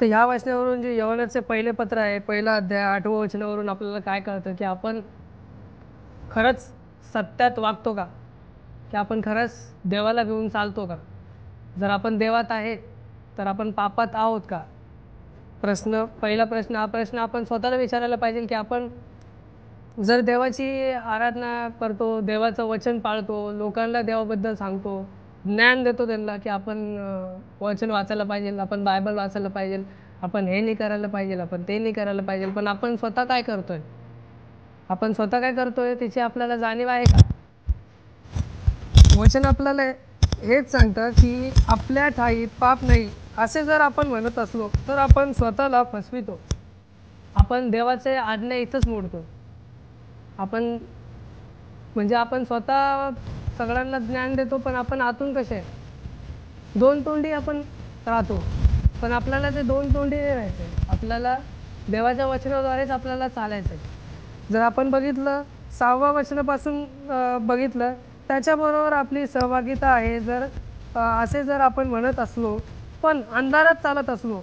तर ह्या वाचनावरून जे यवनाचे पहिले पत्र आहे, पहिला अध्याय 8वं वचनावरून आपल्याला काय कळतं की आपण खरंच सत्यात वागतो का? की आपण खरंच देवाला घेऊन चालतो का? जर आपण देवात आहे, तर आपण पापात आहोत का? पहिला प्रश्न हा प्रश्न आपण स्वतःला विचारायला पाहिजे की आपण जर देवाची आराधना करतो, देवाचं वचन पाळतो, लोकांना देवाबद्दल सांगतो, ज्ञान देतो त्यांना की आपण वचन वाचायला पाहिजे, आपण बायबल वाचायला पाहिजे, आपण हे नाही करायला पाहिजे, आपण ते नाही करायला पाहिजे, पण आपण स्वतः काय करतोय? आपण स्वतः काय करतोय त्याची आपल्याला जाणीव आहे का? वचन आपल्याला हेच सांगतं की आपल्या ठायी पाप नाही असे जर आपण म्हणत असलो तर आपण स्वतःला फसवितो. आपण देवाचे आज्ञा इथंच मोडतो. आपण म्हणजे आपण स्वतः सगळ्यांना ज्ञान देतो, पण आपण आतून कसे आहे? दोन तोंडी आपण राहतो. पण आपल्याला ते दोन तोंडी नाही राहायचे. आपल्याला देवाच्या वचनाद्वारेच आपल्याला चालायचं आहे. जर आपण बघितलं 6व्या वचनापासून बघितलं त्याच्याबरोबर आपली सहभागिता आहे. जर असे जर आपण म्हणत असलो पण अंधारात चालत असलो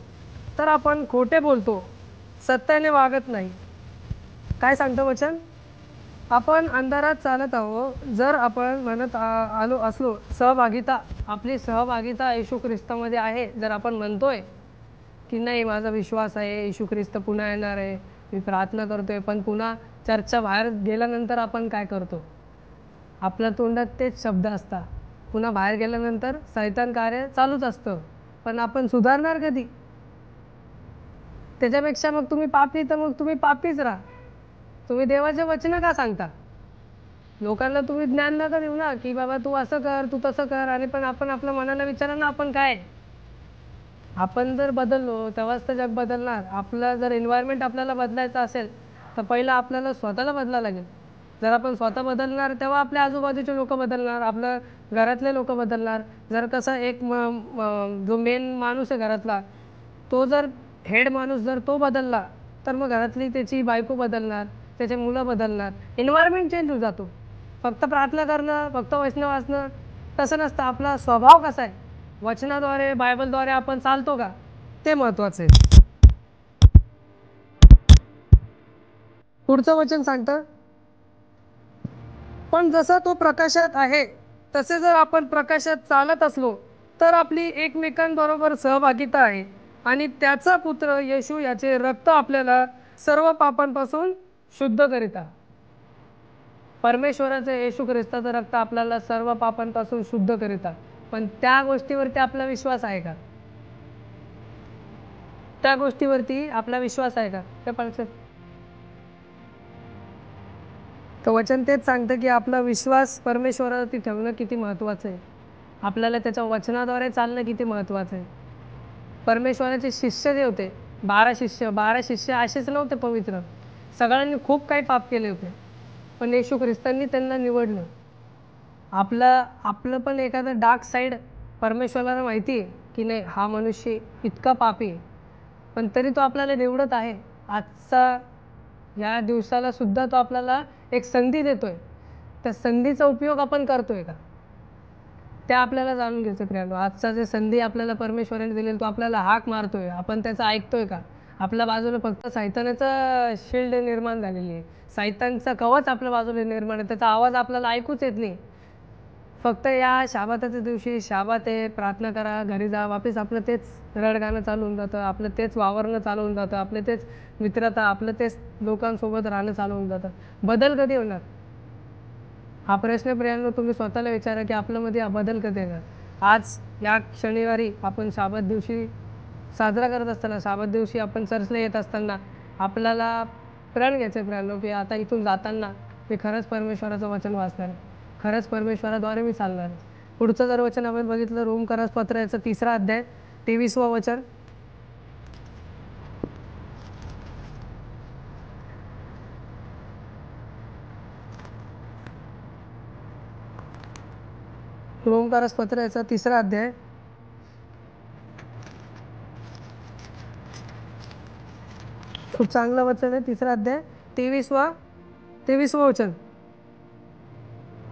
तर आपण खोटे बोलतो, सत्याने वागत नाही. काय सांगतं वचन? आपण अंधारात चालत आहो. जर आपण म्हणत आलो असलो आपली सहभागिता येशू ख्रिस्तामध्ये आहे, जर आपण म्हणतोय की नाही माझा विश्वास आहे, येशू ख्रिस्त पुन्हा येणार आहे, मी प्रार्थना करतोय, पण पुन्हा चर्चच्या बाहेर गेल्यानंतर आपण काय करतो? आपल्या तोंडात तेच शब्द असतात. पुन्हा बाहेर गेल्यानंतर शैतान कार्य चालूच असतं. पण आपण सुधारणार कधी? त्याच्यापेक्षा मग तुम्ही पापी, तर मग तुम्ही पापीच राहा. तुम्ही देवाचे वचन का सांगता? लोकांना तुम्ही ज्ञान नका देऊ ना की बाबा तू असं कर, तू तसं कर. आणि पण आपण आपल्या मनाला विचारा ना, आपण काय? आपण जर बदललो तेव्हाच तर जग बदलणार. आपलं जर एन्व्हायरमेंट आपल्याला बदलायचं असेल तर पहिलं आपल्याला स्वतःला बदलावं लागेल. जर आपण स्वतः बदलणार तेव्हा आपल्या आजूबाजूचे लोक बदलणार, आपल्या घरातले लोक बदलणार. जर कसं एक जो मेन माणूस आहे घरातला, तो जर हेड माणूस जर तो बदलला तर मग घरातली त्याची बायको बदलणार, त्याचे मुलं बदलणार, एन्व्हायरमेंट चेंज होऊन जातो. फक्त प्रार्थना करणं, फक्त वचनं वाचणं तसं नसतं. आपला स्वभाव कसा आहे, वचनाद्वारे बायबलद्वारे आपण चालतो का, ते महत्त्वाचं आहे. पुढचं वचन सांगतं, पण जसा तो प्रकाशात आहे तसे जर आपण प्रकाशात चालत असलो तर आपली एकमेकांबरोबर सहभागिता आहे आणि त्याचा पुत्र येशू याचे रक्त आपल्याला सर्व पापांपासून शुद्ध करीता. परमेश्वराचं येशू ख्रिस्ताचं रक्त आपल्याला सर्व पापांपासून शुद्ध करीता. पण त्या गोष्टीवरती आपला विश्वास आहे का? त्या गोष्टीवरती आपला विश्वास आहे का? ते पळसे तर वचन तेच सांगतं की आपला विश्वास परमेश्वरावरती ठेवणं किती महत्त्वाचं आहे. आपल्याला त्याच्या वचनाद्वारे चालणं किती महत्त्वाचं आहे. परमेश्वराचे शिष्य जे होते 12 शिष्य असेच नव्हते पवित्र. सगळ्यांनी खूप काही पाप केले होते, पण येशू ख्रिस्तांनी त्यांना निवडलं. आपलं पण एखादं डार्क साईड परमेश्वराला माहिती आहे की नाही, हा मनुष्य इतका पापी आहे, पण तरी तो आपल्याला निवडत आहे. आजचा या दिवसाला सुद्धा तो आपल्याला एक संधी देतोय. त्या संधीचा उपयोग आपण करतोय का, त्या आपल्याला जाणून घ्यायचं प्रियांनो. आजचा जे संधी आपल्याला परमेश्वराने दिलेली, तो आपल्याला हाक मारतोय, आपण त्याचं ऐकतोय का? आपल्या बाजूला फक्त सैतानाचा शिल्ड निर्माण झालेली आहे, सैतानचा कवच आपल्या बाजूला निर्माण आहे, त्याचा आवाज आपल्याला ऐकूच येत नाही. फक्त या शाबाताच्या दिवशी शाबात आहे, प्रार्थना करा, घरी जा, वापस आपलं तेच रडगाणं चालू होऊन जातं, आपलं तेच वावरणं चालू होऊन जातं, आपलं तेच मित्रता, आपलं तेच लोकांसोबत राहणं चालू होऊन जातं. बदल कधी होणार? हा प्रश्न प्रियांनो तुम्ही स्वतःला विचारा की आपल्यामध्ये हा बदल कधी येणार? आज या शनिवारी आपण शाबात दिवशी साजरा करत असताना, शाबात दिवशी आपण चर्चला येत असताना आपल्याला प्रण घ्यायचं प्रियांनो की आता इथून जाताना मी खरंच परमेश्वराचं वचन वाचणार, खरंच परमेश्वराद्वारे मी चालणार. पुढचं जर वचन आपण बघितलं, रोमकरास पत्र याचं 3रा अध्याय 23वं वचन. रोमकारास पत्र याचा 3रा अध्याय खूप चांगलं वचन आहे. 3रा अध्याय 23वं वचन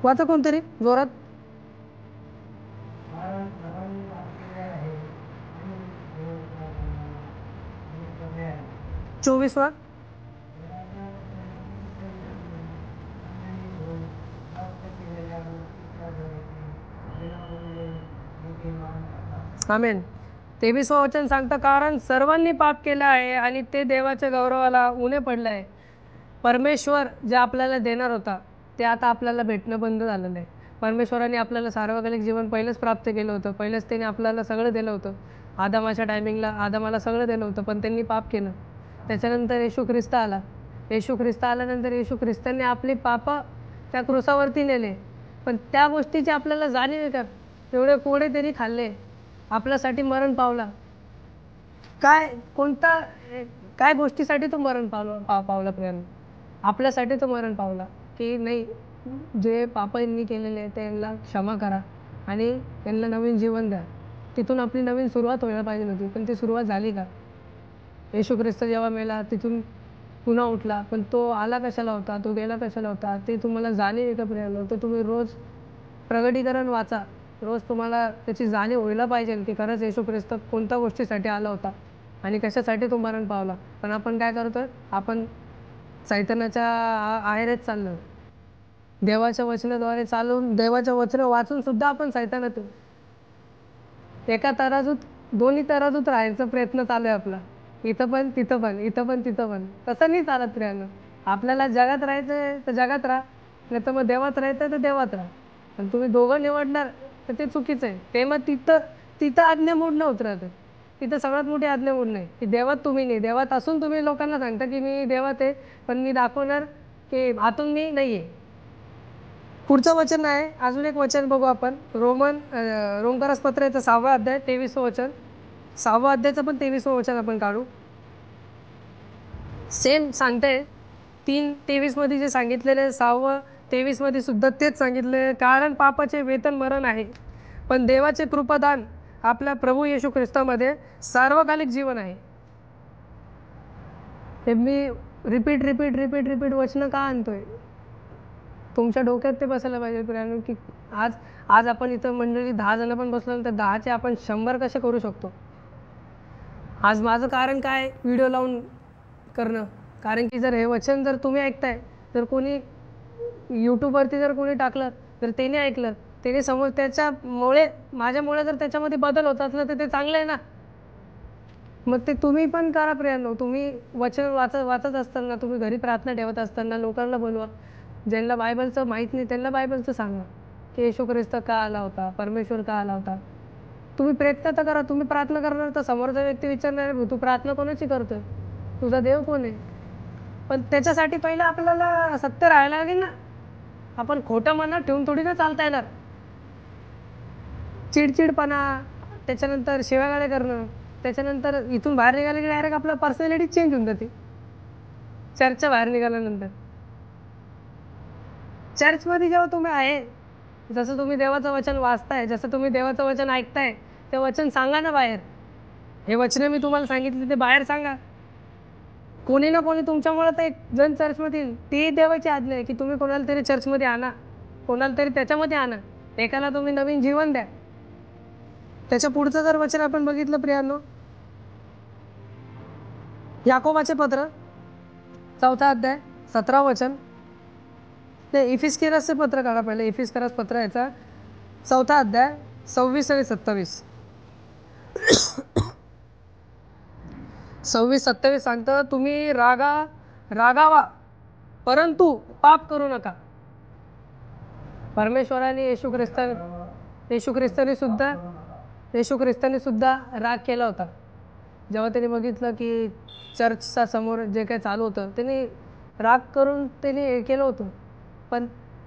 वाचा कोणतरी जोरात. 24वा आमेन. 23वा वचन सांगतं, कारण सर्वांनी पाप केलं आहे आणि ते देवाच्या गौरवाला उणे पडलं आहे. परमेश्वर जे आपल्याला देणार होता ते आता आपल्याला भेटणं बंद झालेलं आहे. परमेश्वराने आपल्याला सार्वकालिक जीवन पहिलंच प्राप्त केलं होतं. पहिलंच त्याने आपल्याला सगळं दिलं होतं. आदमाच्या टायमिंगला आदमाला सगळं दिलं होतं, पण त्यांनी पाप केलं. त्याच्यानंतर येशू ख्रिस्त आला. येशू ख्रिस्त आल्यानंतर येशू ख्रिस्तांनी आपली पापं त्या क्रूसावरती नेले. पण त्या गोष्टीची आपल्याला जाणीव आहे का? एवढे कोडे त्यांनी खाल्ले, आपल्यासाठी मरण पावला. काय गोष्टीसाठी तो मरण पावला प्रियांनो? आपल्यासाठी तो मरण पावला की नाही, जे पाप यांनी केलेले आहे त्यांना क्षमा करा आणि त्यांना नवीन जीवन द्या. तिथून आपली नवीन सुरुवात व्हायला पाहिजे होती, पण ती सुरुवात झाली का? येशू ख्रिस्त जेव्हा मेला तिथून पुन्हा उठला, पण तो आला कशाला होता, तो गेला कशाला होता, ते तुम्हाला जाणीव आहे का प्रियांनो? तर तुम्ही रोज प्रगटीकरण वाचा. रोज तुम्हाला त्याची जाणीव व्हायला पाहिजे की खरंच येशू ख्रिस्त कोणत्या गोष्टीसाठी आला होता आणि कशासाठी तो मरण पावला. पण आपण काय करतो? आपण सैतानाच्या आहेरच चाललो. देवाच्या वचनाद्वारे चालून, देवाच्या वचनं वाचून सुद्धा आपण सैतानात एका तराजूत, दोन्ही तराजूत राहायचा प्रयत्न चालू आहे आपला. इथं पण तिथं पण, इथं पण तिथं पण. तसं नाही चालत राहिलं. आपल्याला जगात राहायचं आहे तर जगात राहा, नाही तर मग देवात राहायचं आहे तर देवात राहा. पण तुम्ही दोघं निवडणार तर ते चुकीचं आहे. ते मग तिथं आज्ञा मोडणं होत राहतं. तिथं सगळ्यात मोठी आज्ञा मोडणं आहे की देवात तुम्ही नाही. देवात असून तुम्ही लोकांना सांगता की मी देवात आहे, पण मी दाखवणार की आतून मी नाही आहे. पुढचं वचन आहे, अजून एक वचन बघू आपण. रोमकरास पत्राचं 6वा अध्याय 23वं वचन. 6वा अध्यायाचं पण 23वं वचन आपण काढू. सेम सांगते 3:23 मध्ये जे सांगितलेलं 6वं 23 मध्ये सुद्धा तेच सांगितले. कारण पापाचे वेतन मरण आहे, पण देवाचे कृपादान आपल्या प्रभू येशू ख्रिस्तामध्ये सार्वकालिक जीवन आहे. हे मी रिपीट वचनं का आणतोय? तुमच्या डोक्यात ते बसायला पाहिजे प्रियांनो की आज आपण इथं मंडळी 10 जण पण बसलो तर 10चे आपण 100 कसे करू शकतो? आज माझं कारण काय व्हिडिओ लावून करणं? कारण की जर हे वचन जर तुम्ही ऐकताय, तर कोणी यूट्यूबवरती जर कोणी टाकलं तर त्याने ऐकलं, त्याने समोर त्याच्यामुळे माझ्यामुळे जर त्याच्यामध्ये बदल होत असला तर ते चांगलं आहे ना. मग ते तुम्ही पण करा प्रियांनो. तुम्ही वचन वाचत असताना, तुम्ही घरी प्रार्थना ठेवत असताना लोकांना बोलवा. ज्यांना बायबलचं माहीत नाही त्यांना बायबलचं सांगा की येशू ख्रिस्त का आला होता, परमेश्वर का आला होता. तुम्ही प्रयत्न तर करा. तुम्ही प्रार्थना करणार तर समोरचा व्यक्ती विचारणार, तू प्रार्थना कोणाची करतोय? तुझा देव कोण आहे? पण त्याच्यासाठी पहिलं आपल्याला सत्य राहायला लागेल ना. आपण खोटं मनात ठेवून थोडी ना चालता येणार. चिडचिडपणा, त्याच्यानंतर शिव्यागाळ्या करणं, त्याच्यानंतर इथून बाहेर निघाले की डायरेक्ट आपलं पर्सनॅलिटी चेंज होऊन जाते. चर्चच्या बाहेर निघाल्यानंतर चर्चमध्ये जेव्हा तुम्ही आहे, जसं तुम्ही देवाचं वचन वाचताय, जसं तुम्ही देवाचं वचन ऐकताय, ते वचन सांगा ना बाहेर. हे वचनं मी तुम्हाला सांगितले ते बाहेर सांगा. कोणी ना कोणी तुमच्यामुळे तर एक जण चर्चमध्ये येईल. ती देवाची आज्ञा आहे की तुम्ही कोणाला तरी चर्चमध्ये आणा, कोणाला तरी त्याच्यामध्ये आणा. एकाला तुम्ही नवीन जीवन द्या. त्याच्या पुढचं जर वचन आपण बघितलं प्रियांनो, याकोबाचे पत्र 4था अध्याय 17 वचन. ते इफिस्किरासचे पत्र काढा पहिले. इफिस्किरास पत्र याचा 4था अध्याय 26 आणि 27. 26-27 सांगतं, तुम्ही रागावा परंतु पाप करू नका. परमेश्वराने येशू ख्रिस्ताने सुद्धा राग केला होता. जेव्हा त्याने बघितलं की चर्चच्या समोर जे काही चालू होतं, त्याने राग करून त्याने हे केलं होतं, पण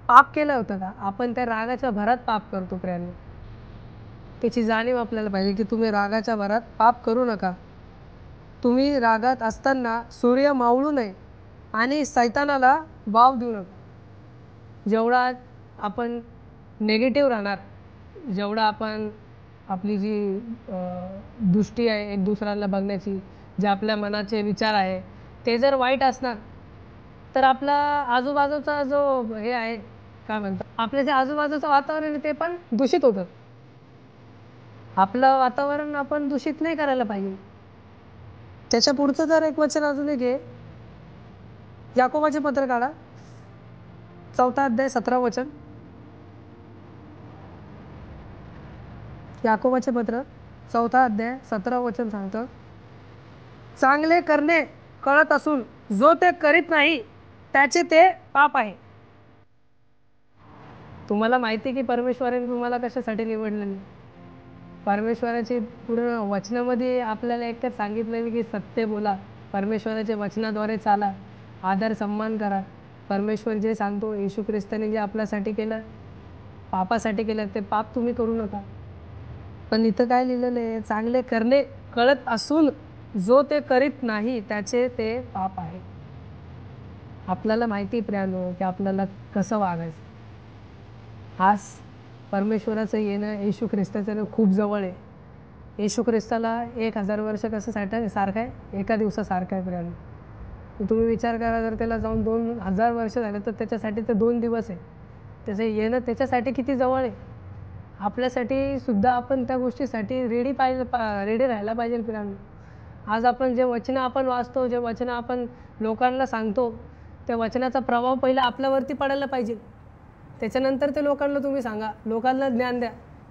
पाप केलं होतं का? आपण त्या रागाच्या भरात पाप करतो प्रियांनो. त्याची जाणीव आपल्याला पाहिजे की तुम्ही रागाच्या भरात पाप करू नका. तुम्ही रागात असताना सूर्य मावळू नये आणि सैतानाला वाव देऊ नका. जेवढा आपण नेगेटिव्ह राहणार, जेवढा आपण आपली जी दृष्टी आहे एक दुसऱ्याला बघण्याची, जे आपल्या मनाचे विचार आहे ते जर वाईट असणार, तर आपला आजूबाजूचा जो हे आहे, काय म्हणतात, आपल्या जे आजूबाजूचं वातावरण आहे ते पण दूषित होतं. आपलं वातावरण आपण दूषित नाही करायला पाहिजे. त्याच्या पुढचं जर एक वचन अजून एक आहे, याकोबाचे पत्र काढा, 4 अध्याय 17 वचन. याकोबाचे पत्र 4 अध्याय 17 वचन सांगतं, चांगले करणे कळत असून जो ते करीत नाही त्याचे ते पाप आहे. तुम्हाला माहिती आहे की परमेश्वराने तुम्हाला कशासाठी निवडलेलं. परमेश्वराची पूर्ण वचनामध्ये आपल्याला एकतर सांगितलेलं की सत्य बोला, परमेश्वराच्या वचनाद्वारे चाला, आदर सन्मान करा. परमेश्वर जे सांगतो, येशू ख्रिस्ताने जे आपल्यासाठी केलं, पापासाठी केलं, ते पाप तुम्ही करू नका. पण इथं काय लिहिलेलं आहे, चांगले करणे कळत असून जो ते करीत नाही त्याचे ते पाप आहे. आपल्याला माहिती आहे प्रियानो की आपल्याला कसं वागायचं. आज परमेश्वराचं येणं, येशू ख्रिस्ताचं येणं खूप जवळ आहे. येशू ख्रिस्ताला 1000 वर्ष कसं सारखं आहे, एका दिवसासारखं आहे प्रियानो. तुम्ही विचार करा, जर त्याला जाऊन 2000 वर्ष झाले तर त्याच्यासाठी ते 2 दिवस आहे. त्याचं येणं त्याच्यासाठी किती जवळ आहे. आपल्यासाठी सुद्धा आपण त्या गोष्टीसाठी रेडी राहायला पाहिजे प्रियानो. आज आपण जे वचनं आपण वाचतो, जे वचनं आपण लोकांना सांगतो, त्या वचनाचा प्रभाव पहिला आपल्यावरती पडायला पाहिजे. त्याच्यानंतर ते लोकांना तुम्ही सांगा, लोकांना ज्ञान द्या.